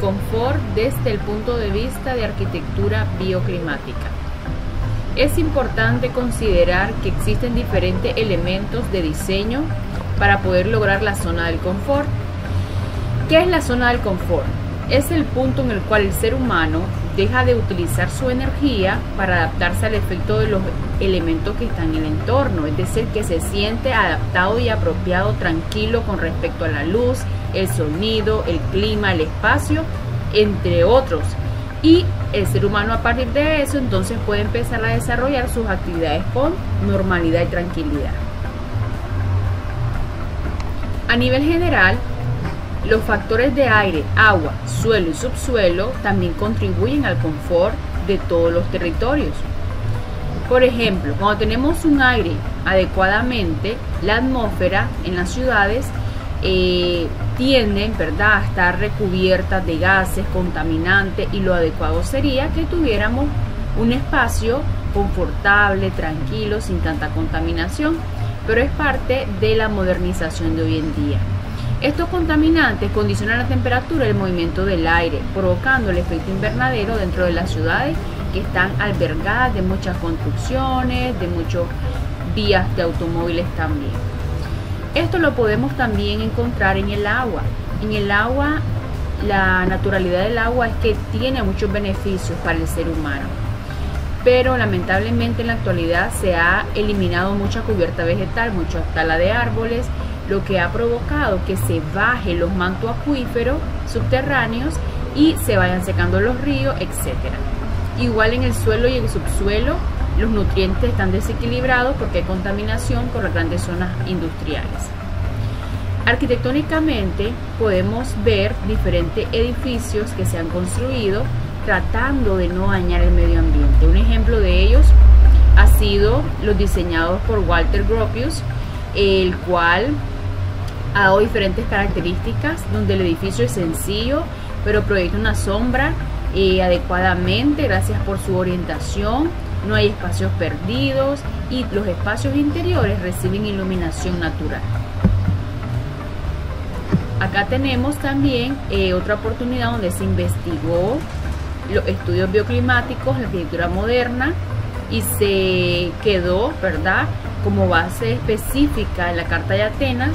confort desde el punto de vista de arquitectura bioclimática. Es importante considerar que existen diferentes elementos de diseño para poder lograr la zona del confort. ¿Qué es la zona del confort? Es el punto en el cual el ser humano deja de utilizar su energía para adaptarse al efecto de los elementos que están en el entorno, es decir, que se siente adaptado y apropiado, tranquilo con respecto a la luz, el sonido, el clima, el espacio, entre otros. Y el ser humano, a partir de eso, entonces puede empezar a desarrollar sus actividades con normalidad y tranquilidad. A nivel general, los factores de aire, agua, suelo y subsuelo también contribuyen al confort de todos los territorios. Por ejemplo, cuando tenemos un aire adecuadamente, la atmósfera en las ciudades tienden, ¿verdad?, a estar recubiertas de gases contaminantes, y lo adecuado sería que tuviéramos un espacio confortable, tranquilo, sin tanta contaminación, pero es parte de la modernización de hoy en día. Estos contaminantes condicionan la temperatura y el movimiento del aire, provocando el efecto invernadero dentro de las ciudades que están albergadas de muchas construcciones, de muchas vías de automóviles también. Esto lo podemos también encontrar en el agua. En el agua, la naturalidad del agua es que tiene muchos beneficios para el ser humano, pero lamentablemente en la actualidad se ha eliminado mucha cubierta vegetal, mucha tala de árboles, lo que ha provocado que se bajen los mantos acuíferos subterráneos y se vayan secando los ríos, etc. Igual en el suelo y el subsuelo, los nutrientes están desequilibrados porque hay contaminación por las grandes zonas industriales. Arquitectónicamente podemos ver diferentes edificios que se han construido tratando de no dañar el medio ambiente. Un ejemplo de ellos ha sido los diseñados por Walter Gropius, el cual ha dado diferentes características, donde el edificio es sencillo, pero proyecta una sombra adecuadamente gracias por su orientación. No hay espacios perdidos y los espacios interiores reciben iluminación natural. Acá tenemos también otra oportunidad donde se investigó los estudios bioclimáticos, la arquitectura moderna, y se quedó, ¿verdad?, como base específica en la Carta de Atenas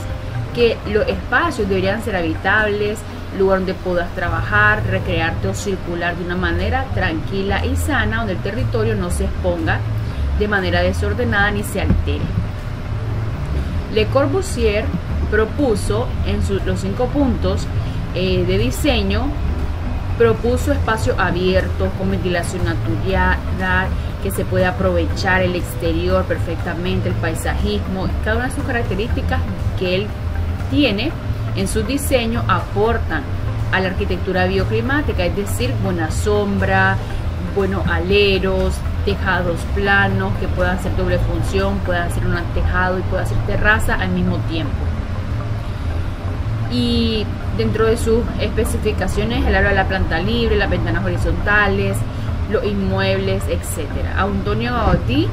que los espacios deberían ser habitables, lugar donde puedas trabajar, recrearte o circular de una manera tranquila y sana, donde el territorio no se exponga de manera desordenada ni se altere. Le Corbusier propuso en los 5 puntos de diseño, propuso espacios abiertos con ventilación natural, que se puede aprovechar el exterior perfectamente, el paisajismo, cada una de sus características que él tiene en su diseño aportan a la arquitectura bioclimática, es decir, buena sombra, buenos aleros, tejados planos que puedan ser doble función, puedan ser un tejado y puedan ser terraza al mismo tiempo. Y dentro de sus especificaciones, él habla de la planta libre, las ventanas horizontales, los inmuebles, etc. Antonio Gaudí,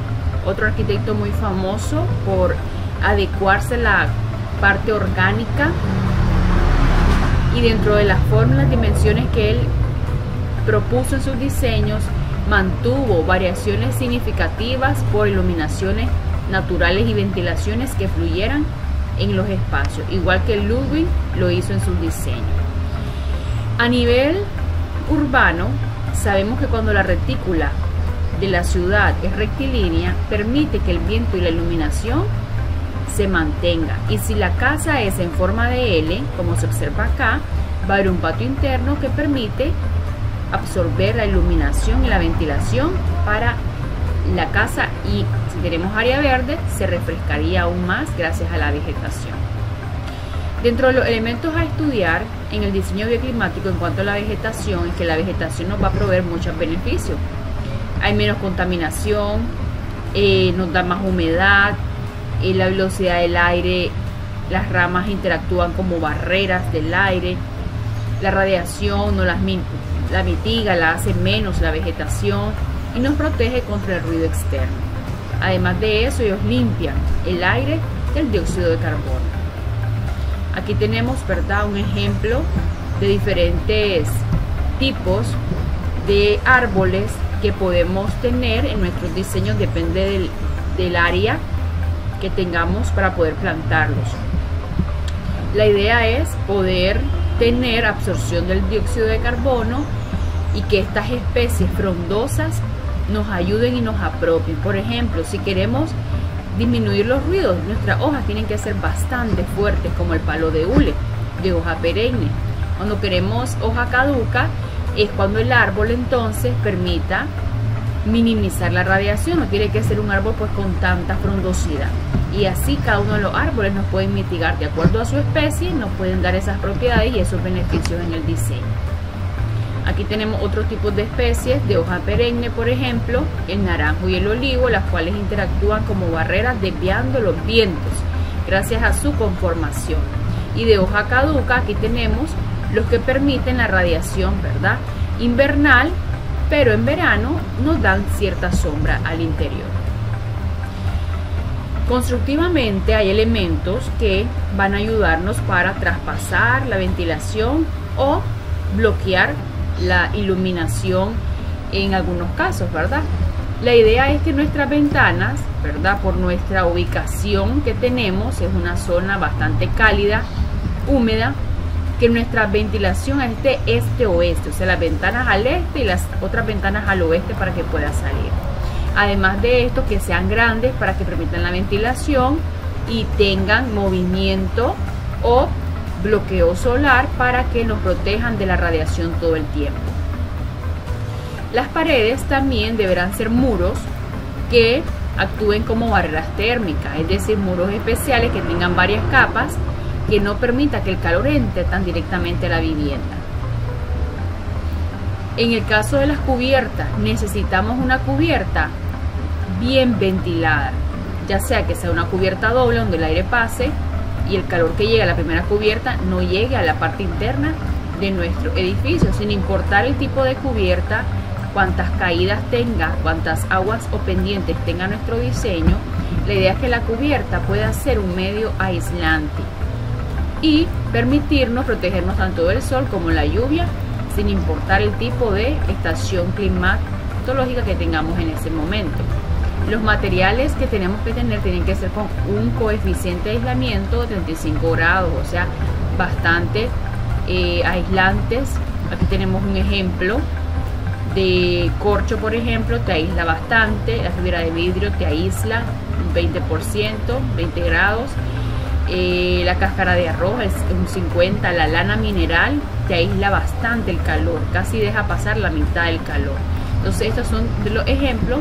otro arquitecto muy famoso por adecuarse a la parte orgánica, y dentro de las formas, dimensiones que él propuso en sus diseños, mantuvo variaciones significativas por iluminaciones naturales y ventilaciones que fluyeran en los espacios, igual que Ludwig lo hizo en sus diseños. A nivel urbano, sabemos que cuando la retícula de la ciudad es rectilínea, permite que el viento y la iluminación se mantenga, y si la casa es en forma de L, como se observa acá, va a haber un patio interno que permite absorber la iluminación y la ventilación para la casa, y si tenemos área verde se refrescaría aún más gracias a la vegetación. Dentro de los elementos a estudiar en el diseño bioclimático en cuanto a la vegetación, es que la vegetación nos va a proveer muchos beneficios. Hay menos contaminación, nos da más humedad, la velocidad del aire, las ramas interactúan como barreras del aire, la radiación no la mitiga, la hace menos la vegetación y nos protege contra el ruido externo. Además de eso, ellos limpian el aire del dióxido de carbono. Aquí tenemos, ¿verdad?, un ejemplo de diferentes tipos de árboles que podemos tener en nuestros diseños, depende del área que tengamos para poder plantarlos. La idea es poder tener absorción del dióxido de carbono y que estas especies frondosas nos ayuden y nos apropien. Por ejemplo, si queremos disminuir los ruidos, nuestras hojas tienen que ser bastante fuertes, como el palo de hule, de hoja perenne. Cuando queremos hoja caduca, es cuando el árbol entonces permita minimizar la radiación. No tiene que ser un árbol pues con tanta frondosidad. Y así cada uno de los árboles nos pueden mitigar de acuerdo a su especie, nos pueden dar esas propiedades y esos beneficios en el diseño. Aquí tenemos otros tipos de especies de hoja perenne, por ejemplo, el naranjo y el olivo, las cuales interactúan como barreras desviando los vientos gracias a su conformación. Y de hoja caduca, aquí tenemos los que permiten la radiación, ¿verdad?, invernal, pero en verano nos dan cierta sombra al interior. Constructivamente hay elementos que van a ayudarnos para traspasar la ventilación o bloquear la iluminación en algunos casos, ¿verdad? La idea es que nuestras ventanas, ¿verdad?, por nuestra ubicación que tenemos, es una zona bastante cálida, húmeda, que nuestra ventilación esté este-oeste, o sea, las ventanas al este y las otras ventanas al oeste para que pueda salir. Además de esto, que sean grandes para que permitan la ventilación y tengan movimiento o bloqueo solar para que nos protejan de la radiación todo el tiempo. Las paredes también deberán ser muros que actúen como barreras térmicas, es decir, muros especiales que tengan varias capas que no permita que el calor entre tan directamente a la vivienda. En el caso de las cubiertas, necesitamos una cubierta bien ventilada, ya sea que sea una cubierta doble donde el aire pase y el calor que llega a la primera cubierta no llegue a la parte interna de nuestro edificio, sin importar el tipo de cubierta, cuántas caídas tenga, cuántas aguas o pendientes tenga nuestro diseño. La idea es que la cubierta pueda ser un medio aislante y permitirnos protegernos tanto del sol como la lluvia, sin importar el tipo de estación climatológica que tengamos en ese momento. Los materiales que tenemos que tener tienen que ser con un coeficiente de aislamiento de 35 grados, o sea, bastante aislantes. Aquí tenemos un ejemplo de corcho, por ejemplo, te aísla bastante. La fibra de vidrio te aísla un 20%, 20 grados. La cáscara de arroz es un 50%. La lana mineral te aísla bastante el calor, casi deja pasar la mitad del calor. Entonces estos son los ejemplos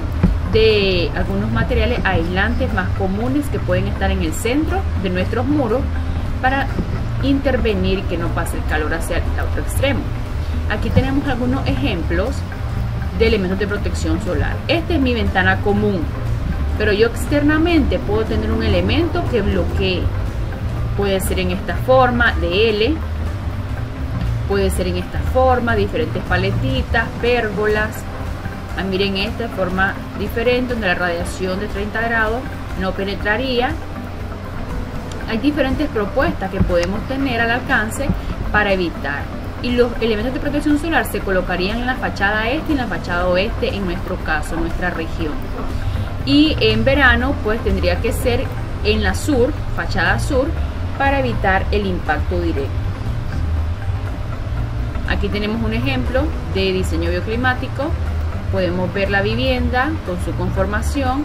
de algunos materiales aislantes más comunes que pueden estar en el centro de nuestros muros para intervenir y que no pase el calor hacia el otro extremo. Aquí tenemos algunos ejemplos de elementos de protección solar. Esta es mi ventana común, pero yo externamente puedo tener un elemento que bloquee. Puede ser en esta forma de L, puede ser en esta forma, diferentes paletitas, pérgolas. Miren esta forma diferente donde la radiación de 30 grados no penetraría. Hay diferentes propuestas que podemos tener al alcance para evitar. Y los elementos de protección solar se colocarían en la fachada este y en la fachada oeste, en nuestro caso, en nuestra región. Y en verano pues tendría que ser en la sur, fachada sur, para evitar el impacto directo. Aquí tenemos un ejemplo de diseño bioclimático. Podemos ver la vivienda con su conformación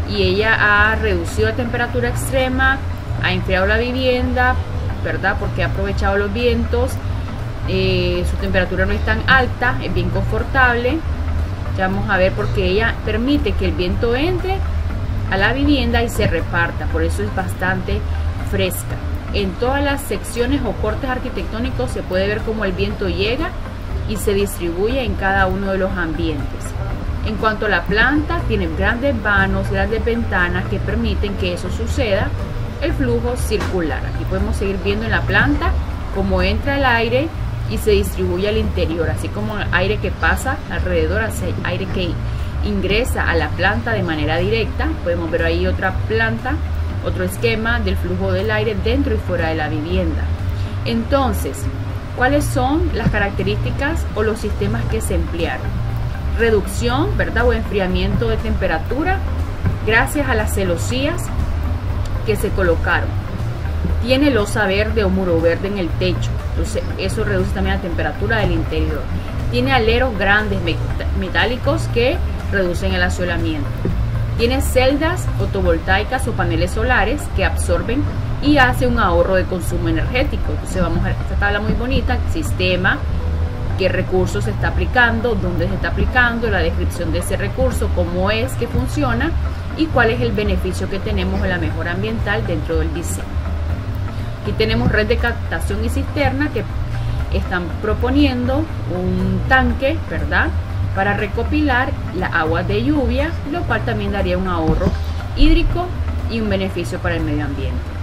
y ella ha reducido la temperatura extrema, ha enfriado la vivienda, ¿verdad?, porque ha aprovechado los vientos. Su temperatura no es tan alta, es bien confortable. Ya vamos a ver porque ella permite que el viento entre a la vivienda y se reparta, por eso es bastante fresca. En todas las secciones o cortes arquitectónicos se puede ver cómo el viento llega y se distribuye en cada uno de los ambientes. En cuanto a la planta, tiene grandes vanos, grandes ventanas que permiten que eso suceda, el flujo circular. Aquí podemos seguir viendo en la planta cómo entra el aire y se distribuye al interior, así como el aire que pasa alrededor, hacia aire que ingresa a la planta de manera directa. Podemos ver ahí otra planta, otro esquema del flujo del aire dentro y fuera de la vivienda. Entonces, ¿cuáles son las características o los sistemas que se emplearon? Reducción, ¿verdad? O enfriamiento de temperatura gracias a las celosías que se colocaron. Tiene losa verde o muro verde en el techo, entonces eso reduce también la temperatura del interior. Tiene aleros grandes metálicos que reducen el asolamiento. Tiene celdas fotovoltaicas o paneles solares que absorben y hace un ahorro de consumo energético. Entonces vamos a ver esta tabla muy bonita, sistema, qué recurso se está aplicando, dónde se está aplicando, la descripción de ese recurso, cómo es que funciona y cuál es el beneficio que tenemos de la mejora ambiental dentro del diseño. Aquí tenemos red de captación y cisterna que están proponiendo un tanque, ¿verdad?, para recopilar las aguas de lluvia, lo cual también daría un ahorro hídrico y un beneficio para el medio ambiente.